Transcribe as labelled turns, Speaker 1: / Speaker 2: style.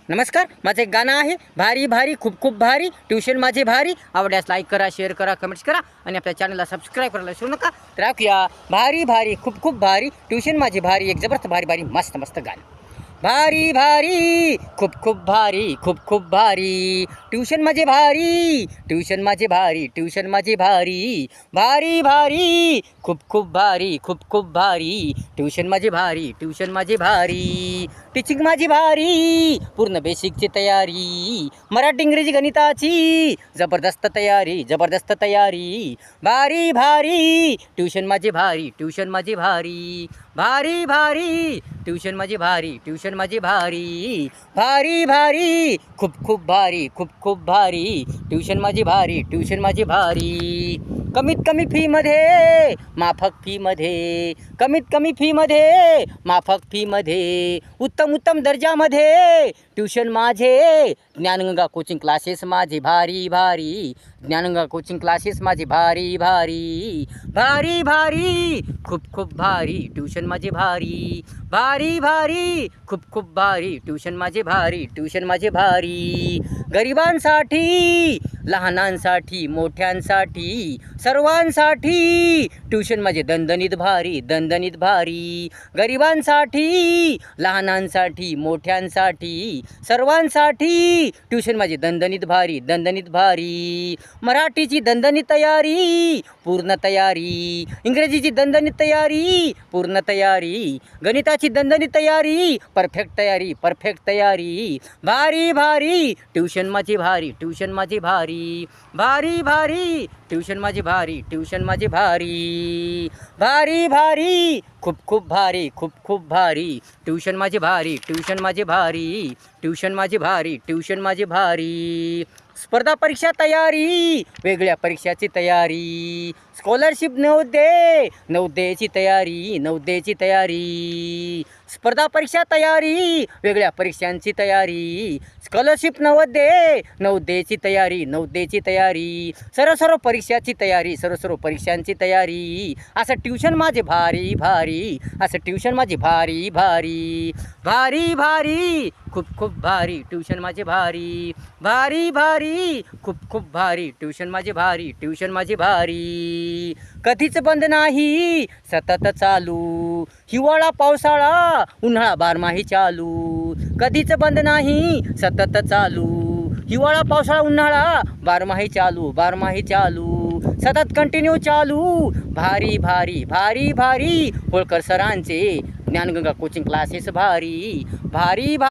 Speaker 1: नमस्कार, माझं एक गाणं आहे भारी भारी खूप खूप भारी ट्यूशन माझे भारी. आवडल्यास लाईक करा, शेअर करा, कमेंट्स करा आणि आपल्या चॅनलला सबस्क्राईब करायला विसरू नका. तर ऐकूया भारी भारी खूप खूप भारी ट्यूशन माझे भारी. एक जबरदस्त भारी भारी मस्त मस्त गाणं. भारी भारी खूप खूप भारी खूप खूप भारी ट्यूशन माझे भारी. ट्यूशन माझे भारी ट्यूशन माझे भारी. भारी भारी खूप खूप भारी खूप खूप भारी ट्यूशन माझे भारी. ट्यूशन माझे भारी. टीचिंग माझी भारी, पूर्ण बेसिकची तयारी. मराठी इंग्रजी गणिताची जबरदस्त तयारी, जबरदस्त तयारी. भारी भारी ट्यूशन माझे भारी. ट्यूशन माझे भारी. भारी भारी ट्यूशन माझी भारी. ट्यूशन माझी भारी. भारी भारी खूप खूप भारी खूप खूप भारी ट्यूशन माझी भारी. ट्यूशन माझी भारी. कमीत कमी फीमध्ये माफक फीमध्ये, कमीत कमी फीमध्ये माफक फीमध्ये, उत्तम उत्तम दर्जामध्ये ट्यूशन माझे. ज्ञानगंगा कोचिंग क्लासेस माझे भारी भारी. ज्ञानगंगा कोचिंग क्लासेस माझे भारी भारी. भारी भारी खूप खूप भारी ट्यूशन माझे भारी. भारी भारी खूप खूप भारी ट्यूशन माझे भारी. ट्यूशन माझे भारी. गरिबांसाठी, लहानांसाठी, मोठ्यांसाठी, सर्वांसाठी ट्यूशन माझे दणदणीत भारी, दणदणीत भारी. गरिबांसाठी, लहानांसाठी, मोठ्यांसाठी, सर्वांसाठी ट्यूशन माझे दणदणीत भारी, दणदणीत भारी. मराठीची दणदणीत तयारी, पूर्ण तयारी. इंग्रजीची दणदणीत तयारी, पूर्ण तयारी. गणिताची दणदणीत तयारी, परफेक्ट तयारी, परफेक्ट तयारी. भारी भारी ट्यूशन माझी भारी. ट्यूशन माझी भारी. भारी भारी ट्यूशन माझी भारी. ट्यूशन माझी भारी. भारी भारी खूप खूप भारी खूप खूप भारी ट्यूशन माझी भारी. ट्यूशन माझी भारी. ट्यूशन माझी भारी. ट्यूशन माझी भारी. स्पर्धा परीक्षा तयारी, वेगळ्या परीक्षाची तयारी. स्कॉलरशिप नवोदय, नवोदयाची तयारी, नवोदयाची तयारी. स्पर्धा परीक्षा तयारी, वेगळ्या परीक्षांची तयारी. स्कॉलरशिप नवोदय, नवोदयाची तयारी, नवोदयाची तयारी. सर्व सर्व परीक्षाची तयारी, सर्व सर्व परीक्षांची तयारी. असं ट्यूशन माझे भारी भारी. असं ट्यूशन माझे भारी भारी. भारी भारी खूप खूप भारी ट्यूशन माझे भारी. भारी भारी खूप खूप भारी ट्यूशन माझे भारी. ट्यूशन माझे भारी. कधीच बंद नाही, सतत चालू. हिवाळा पावसाळा उन्हाळा बारमाही चालू. कधीच बंद नाही, सतत चालू. हिवाळा पावसाळा उन्हाळा बारमाही चालू, बारमाही चालू. सतत कंटिन्यू चालू. भारी भारी भारी भारी होळकर सरांचे ज्ञानगंगा कोचिंग क्लासेस भारी. भारी भारी